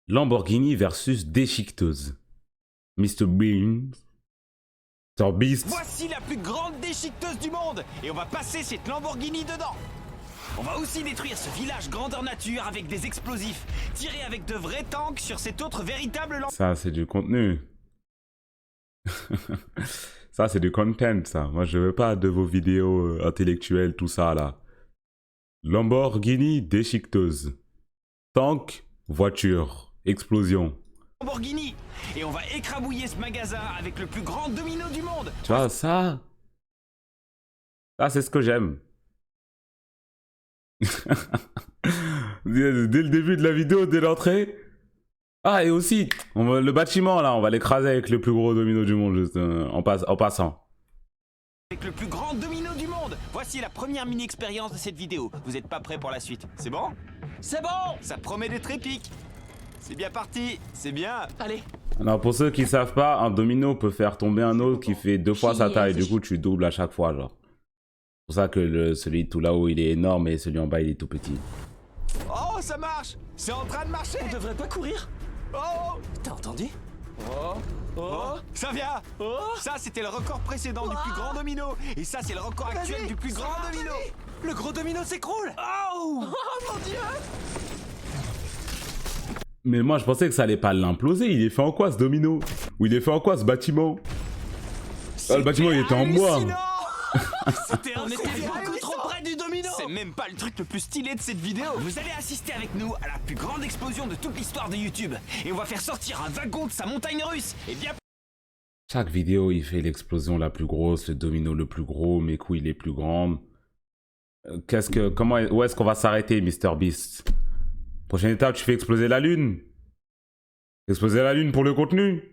Lamborghini versus déchiqueteuse. Mr. Bean. Mr. Beast. Voici la plus grande déchiqueteuse du monde et on va passer cette Lamborghini dedans. On va aussi détruire ce village grandeur nature avec des explosifs, tirer avec de vrais tanks sur cet autre véritable Lamborghini. Ça, c'est du contenu. Ça, c'est du content, ça. Moi, je veux pas de vos vidéos intellectuelles, tout ça, là. Lamborghini déchiqueteuse. Tank, voiture, explosion. Lamborghini et on va écrabouiller ce magasin avec le plus grand domino du monde. Tu vois, ça... Ça, c'est ce que j'aime. Dès le début de la vidéo, dès l'entrée... Ah, et aussi, le bâtiment, là, on va l'écraser avec le plus gros domino du monde, juste en passant. Avec le plus grand domino du monde. Voici la première mini-expérience de cette vidéo. Vous êtes pas prêts pour la suite? C'est bon? C'est bon! Ça promet d'être épique. C'est bien parti, c'est bien. Allez. Alors, pour ceux qui savent pas, un domino peut faire tomber un autre qui fait 2 fois sa taille. Du coup, tu doubles à chaque fois, genre. C'est pour ça que celui tout là-haut, il est énorme et celui en bas, il est tout petit. Oh, ça marche! C'est en train de marcher! On devrait pas courir? Oh! T'as entendu? Oh! Ça vient! Ça, c'était le record précédent du plus grand domino. Et ça, c'est le record actuel du plus grand domino. Le gros domino s'écroule! Oh! Oh mon Dieu! Mais moi, je pensais que ça allait pas l'imploser. Il est fait en quoi, ce domino? Ou il est fait en quoi, ce bâtiment? Ah, le bâtiment, il était en bois. On était beaucoup trop près du domino. C'est même pas le truc le plus stylé de cette vidéo. Vous allez assister avec nous à la plus grande explosion de toute l'histoire de YouTube. Et on va faire sortir un wagon de sa montagne russe. Et bien... Chaque vidéo, il fait l'explosion la plus grosse, le domino le plus gros, mes couilles les plus grandes. Où est-ce qu'on va s'arrêter, Mr. Beast? Prochaine étape, tu fais exploser la lune. Exploser la lune pour le contenu.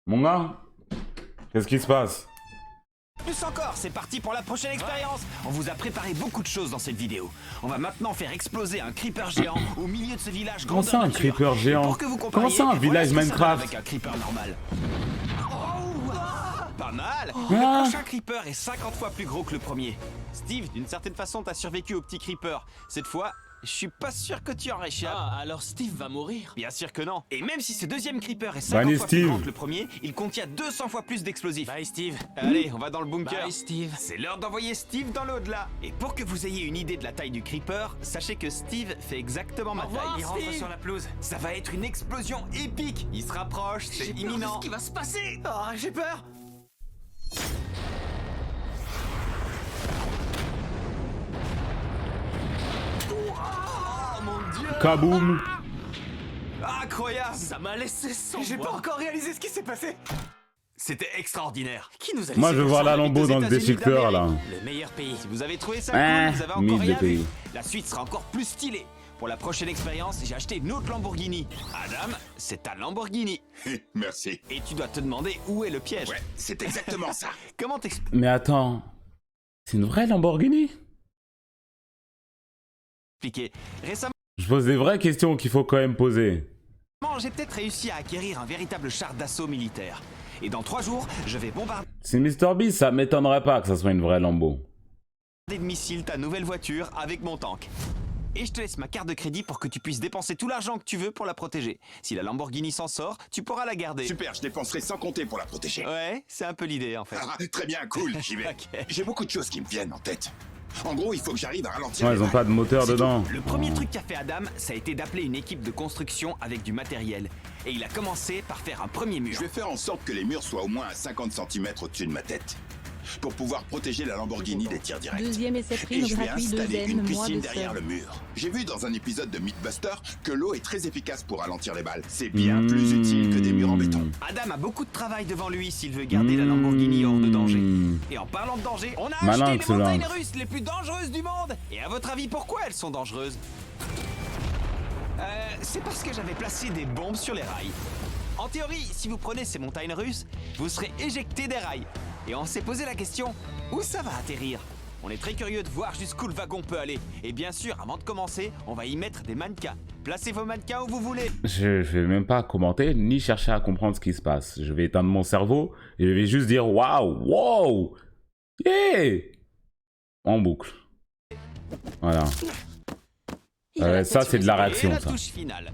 Mon gars, qu'est-ce qui se passe? Plus encore, c'est parti pour la prochaine expérience. On vous a préparé beaucoup de choses dans cette vidéo. On va maintenant faire exploser un creeper géant au milieu de ce village Comment ça, un nature. creeper géant? Comment ça, un village Minecraft? Avec un creeper normal. Pas mal. Ah. Le prochain creeper est 50 fois plus gros que le premier. Steve, d'une certaine façon, t'as survécu au petit creeper. Cette fois, je suis pas sûr que tu en réchappes. Ah, alors Steve va mourir? Bien sûr que non. Et même si ce deuxième creeper est 50 Bye, fois Steve. plus grand que le premier, il contient 200 fois plus d'explosifs. Bye Steve. Allez, on va dans le bunker. Bye Steve. C'est l'heure d'envoyer Steve dans l'au-delà. Et pour que vous ayez une idée de la taille du creeper, sachez que Steve fait exactement ma taille. Il rentre sur la pelouse. Ça va être une explosion épique. Il se rapproche, c'est J'ai peur de imminent. ce qui va se passer. Oh, j'ai peur. Oh mon Dieu. Kaboom! Incroyable. Ça m'a laissé sans J'ai voix. pas encore réalisé ce qui s'est passé. C'était extraordinaire. Qui nous a Moi, laissé je veux voir la Avec Lambo des dans le États-Unis déchiqueteur, là. Le meilleur pays. Si vous avez trouvé ça Ah, cool, vous avez mise encore de rien vu. pays. La suite sera encore plus stylée. Pour la prochaine expérience, j'ai acheté une autre Lamborghini. Adam, c'est ta Lamborghini. Merci. Et tu dois te demander où est le piège. Ouais, c'est exactement ça. Comment t'expliquer Mais attends, c'est une vraie Lamborghini? Récemment, Je pose des vraies questions qu'il faut quand même poser. j'ai peut-être réussi à acquérir un véritable char d'assaut militaire. Et dans 3 jours, je vais bombarder C'est Mr. Beast, ça m'étonnerait pas que ça soit une vraie Lambo. de missiles ta nouvelle voiture avec mon tank. Et je te laisse ma carte de crédit pour que tu puisses dépenser tout l'argent que tu veux pour la protéger. Si la Lamborghini s'en sort, tu pourras la garder. Super, je dépenserai sans compter pour la protéger. Ouais, c'est un peu l'idée en fait. Ah, très bien, cool, j'y vais. Ok. J'ai beaucoup de choses qui me viennent en tête. En gros, il faut que j'arrive à ralentir. Ouais, les ils ont pas vagues. de moteur C'est dedans. Le premier truc qu'a fait Adam, ça a été d'appeler une équipe de construction avec du matériel. Et il a commencé par faire un premier mur. Je vais faire en sorte que les murs soient au moins à 50 cm au-dessus de ma tête. Pour pouvoir protéger la Lamborghini des tirs directs. Deuxième essai Et prime je vais gratuit, installer deuxième une mois piscine de derrière solde. le mur. J'ai vu dans un épisode de Mythbuster que l'eau est très efficace pour ralentir les balles. C'est bien plus utile que des murs en béton. Adam a beaucoup de travail devant lui s'il veut garder la Lamborghini hors de danger. Et en parlant de danger, on a Malin, acheté les excellent. montagnes russes les plus dangereuses du monde. Et à votre avis, pourquoi elles sont dangereuses? C'est parce que j'avais placé des bombes sur les rails. En théorie, si vous prenez ces montagnes russes, vous serez éjecté des rails. Et on s'est posé la question, où ça va atterrir? On est très curieux de voir jusqu'où le wagon peut aller. Et bien sûr, avant de commencer, on va y mettre des mannequins. Placez vos mannequins où vous voulez. Je vais même pas commenter ni chercher à comprendre ce qui se passe. Je vais éteindre mon cerveau et je vais juste dire waouh, wow, yeah, en boucle. Voilà. Il a la Ça, tête c'est de la Et réaction, la ça. touche finale.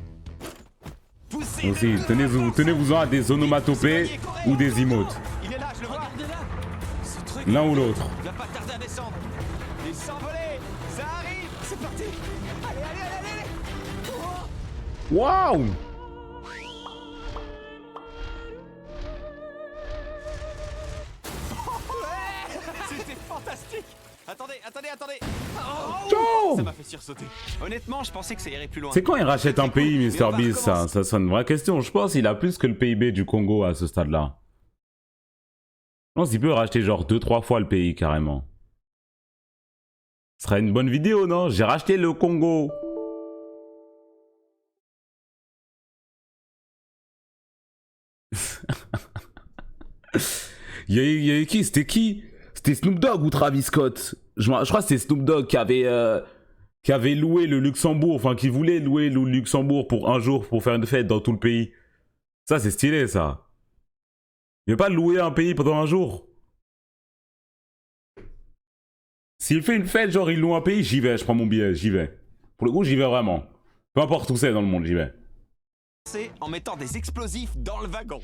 Aussi, tenez-vous-en à des onomatopées ou des emotes. Il est là, je le vois. Regardez là. Ce truc. L'un ou l'autre. Il va pas tarder à descendre. Et s'envoler. Ça arrive. C'est parti. Allez, allez, allez, allez. Oh. Waouh! C'était fantastique. Attendez. Ciao! Ça m'a fait sursauter. Honnêtement, je pensais que ça irait plus loin. C'est quand il rachète un pays, Mais on va MrBeast, ça? recommencer. Ça sonne une vraie question. Je pense qu'il a plus que le PIB du Congo à ce stade-là. Je pense qu'il peut racheter genre 2-3 fois le pays, carrément. Ce serait une bonne vidéo, non? J'ai racheté le Congo. Il y a eu qui? C'était qui? C'était Snoop Dogg ou Travis Scott? Je crois que c'était Snoop Dogg qui avait loué le Luxembourg, enfin qui voulait louer le Luxembourg pour un jour pour faire une fête dans tout le pays. Ça, c'est stylé, ça. Il veut pas louer un pays pendant un jour. S'il fait une fête, genre il loue un pays, j'y vais, je prends mon billet, j'y vais. Pour le coup, j'y vais vraiment. Peu importe où c'est dans le monde, j'y vais. En mettant des explosifs dans le wagon.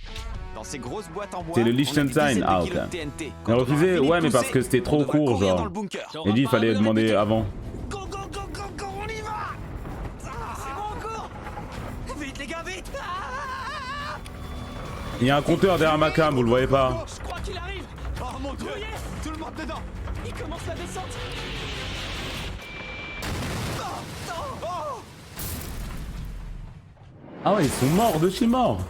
Dans ces grosses boîtes en bois. C'est le on a des Liechtenstein, dizaines de ah, kilos ok. de TNT. Il Quand a on refusé, aura fini ouais, de mais parce pousser, que c'était trop on devra court, courir genre. dans le bunker. Il a dit qu'il fallait demander avant. Go, on y va. C'est bon, cours. Vite les gars, vite. Il y a un compteur derrière ma cam, vous le voyez pas? Je crois qu'il arrive. Oh mon dieu, tout le monde dedans. Il commence la descente. Ah ouais, ils sont morts de chez mort.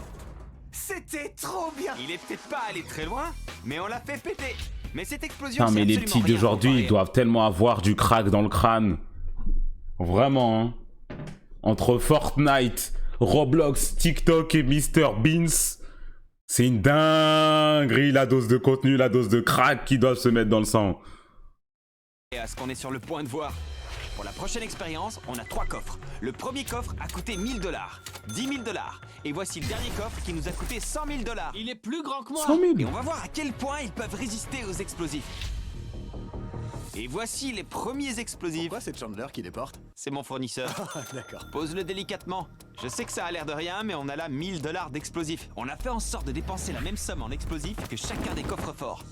C'était trop bien. Il est peut-être pas allé très loin, mais on l'a fait péter. Mais cette explosion, Putain, c'est mais les absolument petits rien d'aujourd'hui, comparé. ils doivent tellement avoir du crack dans le crâne. Vraiment, hein. Entre Fortnite, Roblox, TikTok et MrBeast, c'est une dinguerie la dose de contenu, la dose de crack qu'ils doivent se mettre dans le sang. Et à ce qu'on est sur le point de voir. Pour la prochaine expérience, on a 3 coffres. Le premier coffre a coûté 1000 $, 10 000 $. Et voici le dernier coffre qui nous a coûté 100 000 $. Il est plus grand que moi. 100 000. Et on va voir à quel point ils peuvent résister aux explosifs. Et voici les premiers explosifs. Pourquoi c'est Chandler qui les porte? C'est mon fournisseur. D'accord. Pose-le délicatement. Je sais que ça a l'air de rien, mais on a là 1000 $ d'explosifs. On a fait en sorte de dépenser la même somme en explosifs que chacun des coffres forts.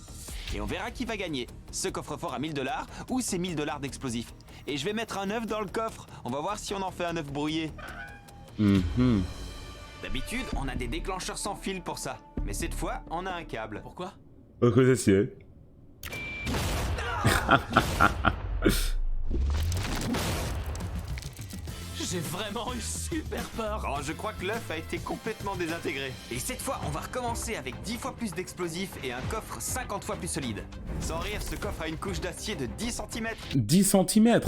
Et on verra qui va gagner. Ce coffre-fort à 1000 $ ou ces 1000 $ d'explosifs. Et je vais mettre un œuf dans le coffre. On va voir si on en fait un œuf brouillé. D'habitude, on a des déclencheurs sans fil pour ça. Mais cette fois, on a un câble. Pourquoi? Ok, c'est sié. J'ai vraiment eu super peur. Oh, je crois que l'œuf a été complètement désintégré. Et cette fois, on va recommencer avec 10 fois plus d'explosifs et un coffre 50 fois plus solide. Sans rire, ce coffre a une couche d'acier de 10 cm. 10 cm.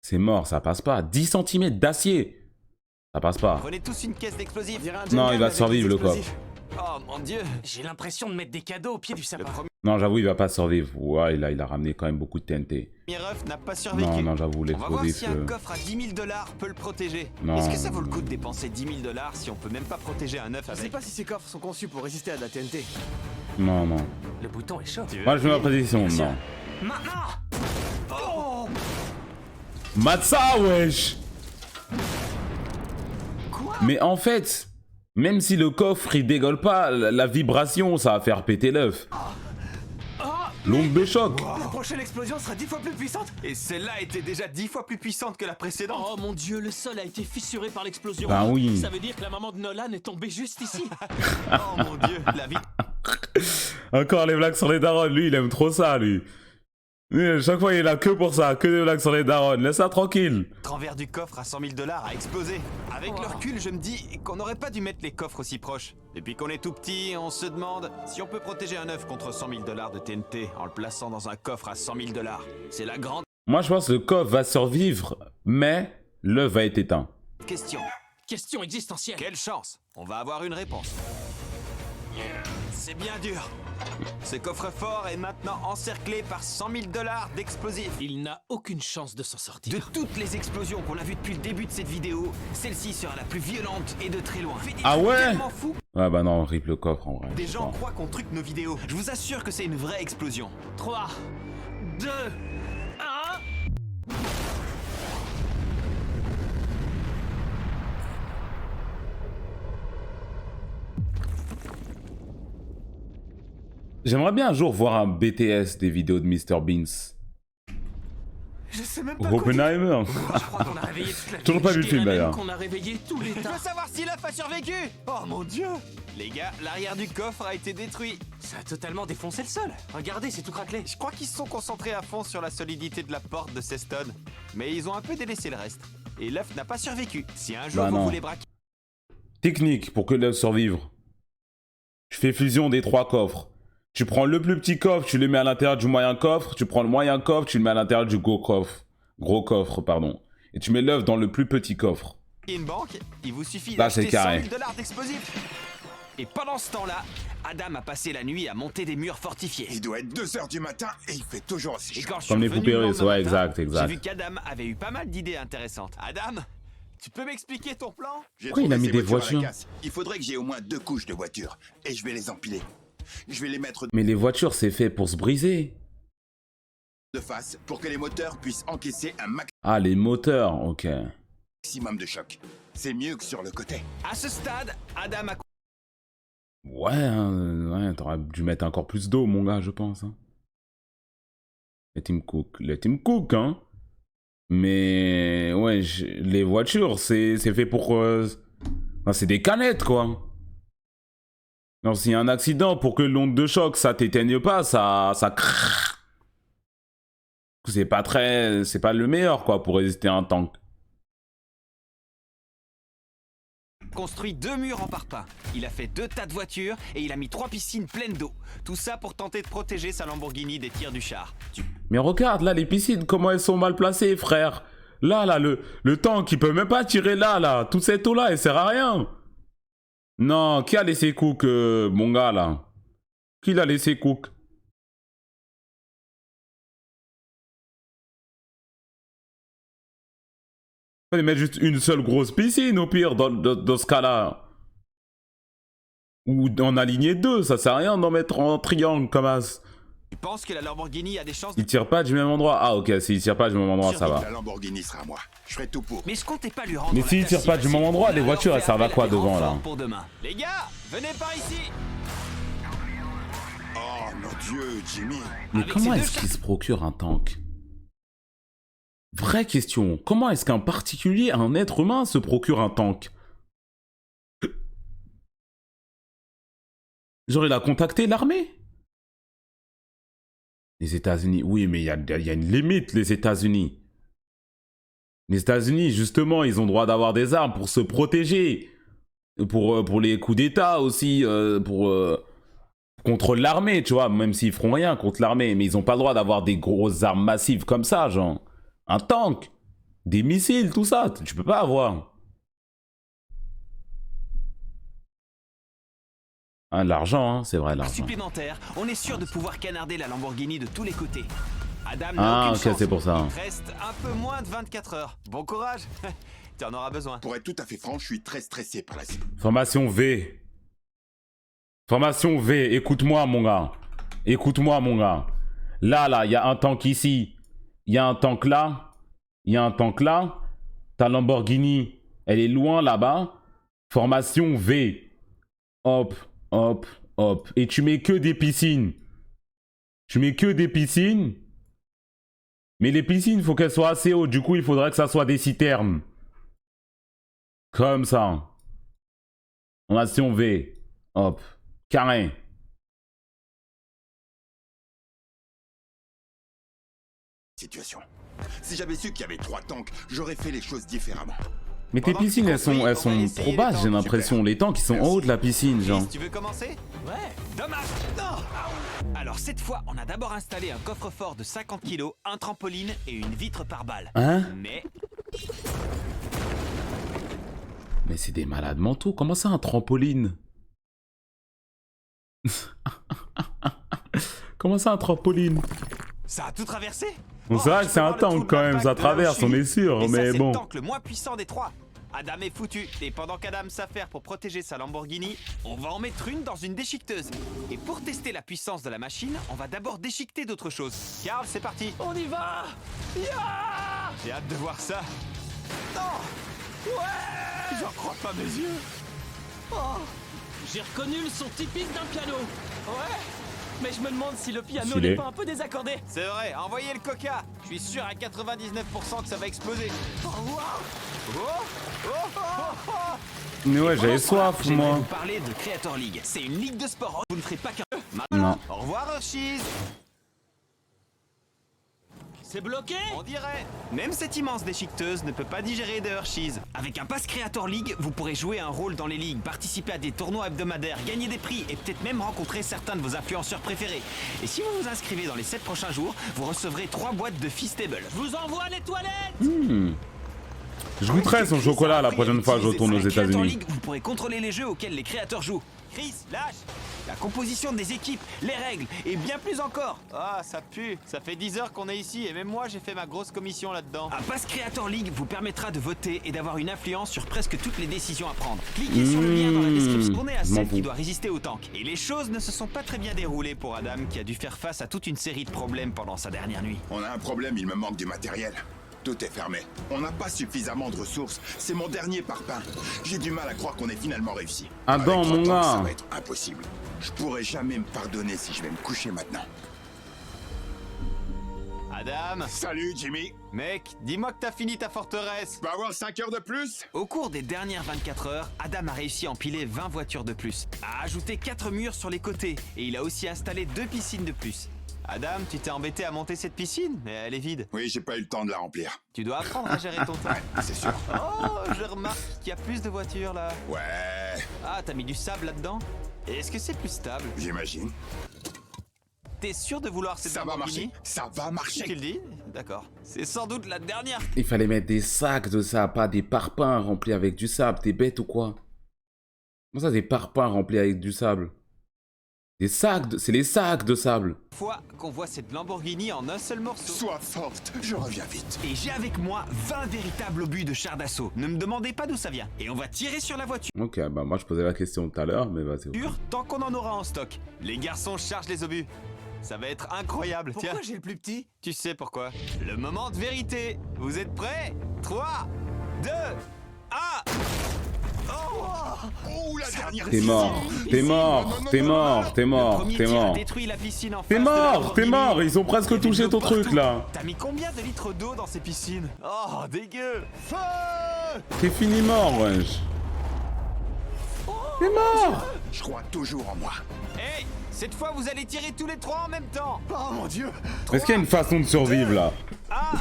C'est mort, ça passe pas. 10 cm d'acier. Ça passe pas. Prenez tous une caisse d'explosifs. Non, il va survivre, le coffre. Oh mon dieu. J'ai l'impression de mettre des cadeaux au pied du Le sapin. Non, j'avoue, il va pas survivre. Ouais, il a ramené quand même beaucoup de TNT. premier œuf n'a pas survécu. Non, non, j'avoue, On va voir l'explosif. si un coffre à 10 000 $ peut le protéger. Non. Est-ce que ça vaut le coup de dépenser 10 000 $ si on peut même pas protéger un œuf Je sais avec? pas si ces coffres sont conçus pour résister à de la TNT. Non, non. Le bouton est chaud. Moi, je fais ma prédiction, non. Maintenant. Matza, wesh. Mais en fait, même si le coffre il dégueule pas, la vibration ça va faire péter l'œuf. L'onde de choc. La prochaine explosion sera 10 fois plus puissante. Et celle-là était déjà 10 fois plus puissante que la précédente. Oh mon dieu, le sol a été fissuré par l'explosion. Bah oui. Ça veut dire que la maman de Nolan est tombée juste ici. Oh mon dieu, la vie. Encore les blagues sur les darons, lui il aime trop ça, lui. Lui, chaque fois il est là que pour ça, que des blagues sur les darons, laisse ça tranquille. Le travers du coffre à 100 000 $ a explosé. Avec le recul, je me dis qu'on n'aurait pas dû mettre les coffres aussi proches. Depuis qu'on est tout petit, on se demande si on peut protéger un œuf contre 100 000 $ de TNT en le plaçant dans un coffre à 100 000 $. C'est la grande Moi je pense que le coffre va survivre, mais l'œuf va être éteint. question. Question existentielle. Quelle chance! On va avoir une réponse. C'est bien dur. Ce coffre-fort est maintenant encerclé par 100 000 $ d'explosifs. Il n'a aucune chance de s'en sortir. De toutes les explosions qu'on a vues depuis le début de cette vidéo, celle-ci sera la plus violente et de très loin. Ah ouais? Tellement fou. Ouais bah non, rip le coffre en vrai. Des je sais gens pas. croient qu'on truque nos vidéos. Je vous assure que c'est une vraie explosion. 3, 2, 1. J'aimerais bien un jour voir un BTS des vidéos de Mr. Beans. Je sais même pas quoi dire. Oppenheimer. Je crois qu'on a réveillé toute la Toujours pas vu le Je film, dirais même d'ailleurs. qu'on a réveillé tous les Je tas. veux savoir si l'œuf a survécu. Oh mon dieu. Les gars, l'arrière du coffre a été détruit. Ça a totalement défoncé le sol. Regardez, c'est tout craquelé. Je crois qu'ils se sont concentrés à fond sur la solidité de la porte de Ceston. Mais ils ont un peu délaissé le reste. Et l'œuf n'a pas survécu. Si un jour Bah vous non. voulez braquer... Technique pour que l'œuf survive. Je fais fusion des 3 coffres. Tu prends le plus petit coffre, tu le mets à l'intérieur du moyen coffre. Tu prends le moyen coffre, tu le mets à l'intérieur du gros coffre. Gros coffre, pardon. Et tu mets l'œuf dans le plus petit coffre. une banque, il vous suffit Là, c'est d'acheter 100 carré. 000 $ d'explosifs. Et pendant ce temps-là, Adam a passé la nuit à monter des murs fortifiés. Il doit être 2 h du matin et il fait toujours aussi Et chaud. quand je suis Comme les revenu poupées le russes, lendemain ouais, matin, exact, exact. J'ai vu qu'Adam avait eu pas mal d'idées intéressantes. Adam, tu peux m'expliquer ton plan? J'ai Pourquoi il a trouvé mis ces des voitures à la voitures? casse. Il faudrait que j'ai au moins 2 couches de voitures. Et je vais les empiler. Je vais les mettre Mais les voitures, c'est fait pour se briser. de face pour que les moteurs puissent encaisser un Ah, les moteurs, ok. maximum de choc. C'est mieux que sur le côté. À ce stade, Adam a Ouais, hein, ouais, t'aurais dû mettre encore plus d'eau, mon gars, je pense. Hein. Let him cook, hein. Mais, ouais, les voitures, c'est fait pour... enfin, c'est des canettes, quoi. Non, s'il y a un accident, pour que l'onde de choc, ça t'éteigne pas, ça crrr. C'est pas très... C'est pas le meilleur, quoi, pour résister à un tank. construit 2 murs en parpaing. Il a fait 2 tas de voitures et il a mis 3 piscines pleines d'eau. Tout ça pour tenter de protéger sa Lamborghini des tirs du char. Mais regarde, là, les piscines, comment elles sont mal placées, frère. Là, le tank, il peut même pas tirer là. Toute cette eau-là, elle sert à rien. Non, qui a laissé Cook, mon gars, là? Qui l'a laissé Cook? On va mettre juste une seule grosse piscine, au pire, dans ce cas-là. Ou en aligner 2, ça sert à rien d'en mettre en triangle comme as. Tu penses que la Lamborghini a des chances Il de... tire pas du même endroit. Ah, ok, s'il tire pas du même endroit, ça va. La Lamborghini sera à moi. Je ferai tout pour. Mais je comptais pas lui rendre Mais la s'il tâche tire si pas du facile. même endroit, les Alors voitures, elles fais servent à appel quoi des devant, renforts là? pour demain. Les gars, venez par ici. Oh mon dieu, Jimmy. Mais Avec comment ces est-ce deux qu'il se procure un tank? Vraie question. Comment est-ce qu'un particulier, un être humain, se procure un tank? Genre, il a contacté l'armée? Les États-Unis. Oui, mais il y a une limite, les États-Unis. Les États-Unis, justement, ils ont droit d'avoir des armes pour se protéger. Pour les coups d'État aussi. Contre l'armée, tu vois. Même s'ils feront rien contre l'armée. Mais ils n'ont pas le droit d'avoir des grosses armes massives comme ça, genre. Un tank. Des missiles, tout ça. Tu peux pas avoir. Hein, l'argent, hein, c'est vrai, l'argent. Supplémentaire, on est sûr de pouvoir canarder la Lamborghini de tous les côtés. Adam Ah, n'a aucune ok, chance. c'est pour ça. Il te reste un peu moins de 24 heures. Bon courage. Tu en auras besoin. Pour être tout à fait franc, je suis très stressé par la suite. Formation V. Formation V, écoute-moi, mon gars. Écoute-moi, mon gars. Là, il y a un tank ici. Il y a un tank là. Il y a un tank là. Ta Lamborghini, elle est loin là-bas. Formation V. Hop, hop, hop. Et tu mets que des piscines. Tu mets que des piscines. Mais les piscines, il faut qu'elles soient assez hautes. Du coup, il faudrait que ça soit des citernes. Comme ça. Formation V. Hop. Carré. Situation. Si j'avais su qu'il y avait 3 tanks, j'aurais fait les choses différemment. Mais tes Pendant que piscines, tu elles sont construis, on va essayer trop les basses, j'ai tanks. l'impression. Les tanks, ils sont en haut de la piscine, genre. Chris, tu veux commencer? Ouais. Dommage. Non. Alors cette fois, on a d'abord installé un coffre-fort de 50 kg, un trampoline et une vitre par balle. Hein? Mais Mais c'est des malades mentaux. Comment ça, un trampoline? Comment ça, un trampoline? ça a tout traversé. Bon, c'est vrai que c'est un tank quand même, ça traverse, on est sûr, mais c'est bon. le tank le moins puissant des 3. Adam est foutu, et pendant qu'Adam s'affaire pour protéger sa Lamborghini, on va en mettre une dans une déchiqueteuse. Et pour tester la puissance de la machine, on va d'abord déchiqueter d'autres choses. Carl, c'est parti. On y va. Ya. J'ai hâte de voir ça. Non. Ouais. J'en crois pas mes yeux. J'ai reconnu le son typique d'un piano. Ouais. Mais je me demande si le piano Stylé. n'est pas un peu désaccordé. C'est vrai, envoyez le coca. Je suis sûr à 99% que ça va exploser. Oh, Mais ouais, j'avais soif, J'aimerais moi. vous parler de Creator League. C'est une ligue de sport. Vous ne ferez pas qu'un. Non. Au revoir, Hershey's. C'est bloqué. On dirait. Même cette immense déchiqueteuse ne peut pas digérer de Hershey's. Avec un pass Creator League, vous pourrez jouer un rôle dans les ligues, participer à des tournois hebdomadaires, gagner des prix et peut-être même rencontrer certains de vos influenceurs préférés. Et si vous vous inscrivez dans les 7 prochains jours, vous recevrez 3 boîtes de Feastable. Je vous envoie les toilettes. Je goûterai son chocolat la prochaine fois que je retourne aux Avec Creator États-Unis. League, vous pourrez contrôler les jeux auxquels les créateurs jouent. Chris, lâche. La composition des équipes, les règles et bien plus encore. Ah, ça pue. Ça fait 10 heures qu'on est ici et même moi j'ai fait ma grosse commission là-dedans. Un pass Creator League vous permettra de voter et d'avoir une influence sur presque toutes les décisions à prendre. Cliquez sur le lien dans la description. Tournez à je m'en celle qui fous. doit résister au tank. Et les choses ne se sont pas très bien déroulées pour Adam qui a dû faire face à toute une série de problèmes pendant sa dernière nuit. On a un problème, il me manque du matériel. Tout est fermé. On n'a pas suffisamment de ressources. C'est mon dernier parpaing. J'ai du mal à croire qu'on ait finalement réussi. Adam, Avec mon autant, gars. ça va être impossible. Je pourrais jamais me pardonner si je vais me coucher maintenant. Adam, Salut, Jimmy. mec, dis-moi que t'as fini ta forteresse. Va avoir 5 heures de plus? Au cours des dernières 24 heures, Adam a réussi à empiler 20 voitures de plus, a ajouté 4 murs sur les côtés et il a aussi installé 2 piscines de plus. Adam, tu t'es embêté à monter cette piscine, mais elle est vide. Oui, j'ai pas eu le temps de la remplir. Tu dois apprendre à gérer ton temps. Ouais, c'est sûr. Oh, je remarque qu'il y a plus de voitures là. Ouais, Ah, t'as mis du sable là-dedans? Est-ce que c'est plus stable? j'imagine. T'es sûr de vouloir cette Ça va Lamborghini? marcher. Ça va Tu marcher. le dis? D'accord. C'est sans doute la dernière. Il fallait mettre des sacs de sable, pas des parpaings remplis avec du sable. T'es bête ou quoi? Comment ça, des parpaings remplis avec du sable? Des sacs de... C'est les sacs de sable. Fois qu'on voit cette Lamborghini en un seul morceau. Sois forte, je reviens vite. Et j'ai avec moi 20 véritables obus de chars d'assaut. Ne me demandez pas d'où ça vient. Et on va tirer sur la voiture Ok, bah moi je posais la question tout à l'heure, mais bah c'est... tant qu'on en aura en stock. Les garçons chargent les obus. Ça va être incroyable. Pourquoi Tiens, j'ai le plus petit? tu sais pourquoi. Le moment de vérité. Vous êtes prêts? 3, 2, 1. Oh, la dernière T'es mort, t'es mort, t'es mort, t'es Le mort, premier t'es tir a mort. détruit la piscine en T'es face de la mort, t'es Lamborghini. mort, ils ont Il y presque avait touché de l'eau ton truc partout. là. T'as mis combien de litres d'eau dans ces piscines? Oh, dégueu. Feu! T'es fini mort, wesh. T'es mort. Je crois toujours en moi. Hey, cette fois vous allez tirer tous les 3 en même temps. Oh mon dieu! Est-ce qu'il y a une façon de survivre là? Ah,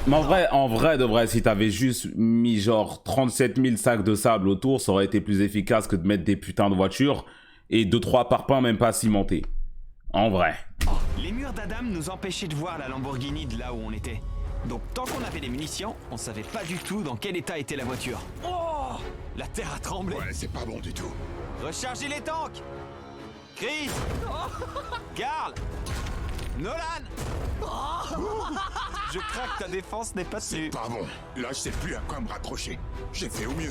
Mais en vrai, de vrai, si t'avais juste mis genre 37 000 sacs de sable autour, ça aurait été plus efficace que de mettre des putains de voitures et 2-3 parpaings même pas cimentés. En vrai. les murs d'Adam nous empêchaient de voir la Lamborghini de là où on était. Donc tant qu'on avait des munitions, on savait pas du tout dans quel état était la voiture. Oh, la terre a tremblé. Ouais, c'est pas bon du tout. Rechargez les tanks. Chris, Carl, Nolan. Je crains que ta défense n'est pas tenue. Pas bon. Là, je sais plus à quoi me raccrocher. J'ai fait au mieux.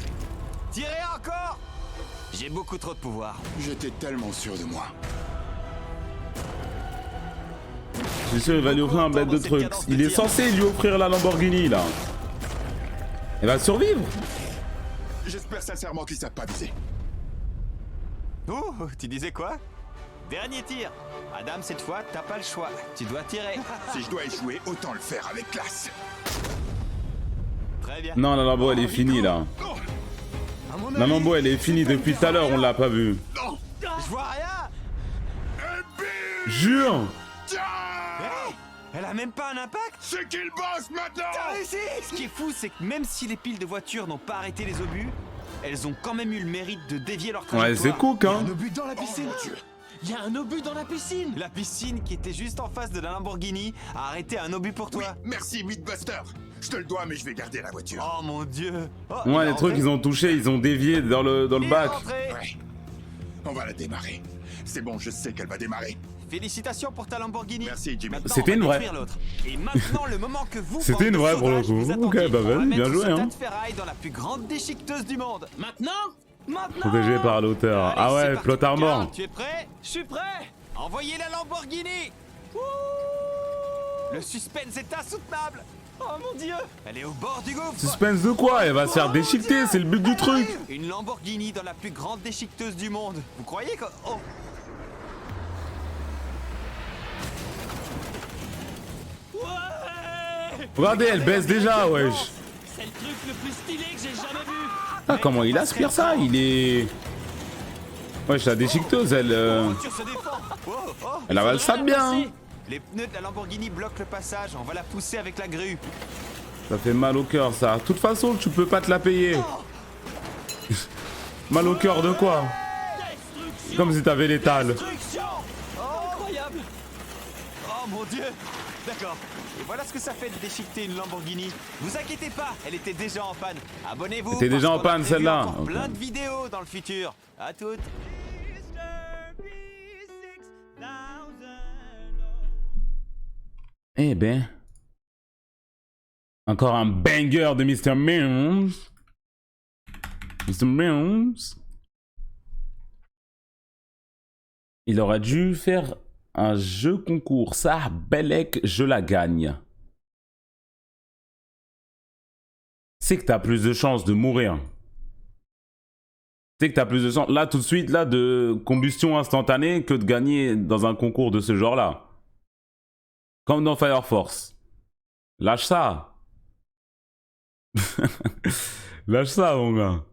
Tirez encore. J'ai beaucoup trop de pouvoir. J'étais tellement sûr de moi. Je suis sûr, il va lui offrir un bête de trucs. Il est censé lui offrir la Lamborghini là. Elle va survivre. J'espère sincèrement qu'ils savent pas viser. Oh, tu disais quoi? Dernier tir. Adam, cette fois, t'as pas le choix. Tu dois tirer. Si je dois échouer, autant le faire avec classe. Très bien. Non, la Lambo elle est finie là. Oh, À mon La avis, Lambo elle est finie depuis tout à l'heure, on l'a pas vue. non. Je vois rien. Et bim. Jure. Tiens. Hey, elle a même pas un impact. C'est qui le boss maintenant? Ce qui est fou, c'est que même si les piles de voitures n'ont pas arrêté les obus, elles ont quand même eu le mérite de dévier leur trajectoire. Ouais, c'est cook hein. un obus dans la piscine! Oh, mon Dieu. Il y a un obus dans la piscine. La piscine qui était juste en face de la Lamborghini a arrêté un obus pour toi. Merci, Mythbuster. Je te le dois, mais je vais garder la voiture. Oh mon dieu. Oh, Ouais, les trucs ils ont touché, ils ont dévié dans le bac. Ouais. On va la démarrer. C'est bon, je sais qu'elle va démarrer. Félicitations pour ta Lamborghini. Merci, Jimmy. Maintenant, C'était on va une vraie. détruire l'autre. Et maintenant, le moment que vous. C'était bande une vraie de pour le sauvages, coup. vous Ok, attendiez. bah On va vas-y, bien mettre joué, ce hein. tas de ferraille dans la plus grande déchiqueteuse du monde. Maintenant. Protégé par l'auteur. Allez, Ah c'est ouais, parti. plot armor. Karl, tu es prêt? Je suis prêt. Envoyez la Lamborghini. Le suspense est insoutenable. Oh mon dieu. Elle est au bord du gouffre. Suspense de quoi? Elle va se faire déchiqueter, c'est le but du truc. Une Lamborghini dans la plus grande déchiqueteuse du monde. Vous croyez que... Oh. Regardez, elle baisse déjà, wesh. C'est le truc le plus stylé que j'ai jamais vu. Ah, comment il aspire ça? Il est... Wesh, la déchiqueteuse, elle... La voiture se défend. Oh, oh. Elle avale ça bien. Hein. Les pneus de la Lamborghini bloquent le passage. On va la pousser avec la grue. Ça fait mal au cœur, ça. De toute façon, tu peux pas te la payer. Mal au cœur de quoi? Comme si t'avais l'étal. Destruction. Incroyable. Oh mon dieu. D'accord. Et voilà ce que ça fait de déchiqueter une Lamborghini. Vous inquiétez pas, elle était déjà en panne. Abonnez-vous. Elle était déjà parce en qu'on a panne, prévu celle-là. encore Ok. Plein de vidéos dans le futur. À toutes. Eh ben... Encore un banger de Mr. Mills. Mr. Mills. Il aurait dû faire un jeu concours. Ça, Bellec, je la gagne. C'est que t'as plus de chances de mourir. C'est que t'as plus de chances, là tout de suite, là, de combustion instantanée que de gagner dans un concours de ce genre-là. Comme dans Fire Force. Lâche ça. Lâche ça, mon gars.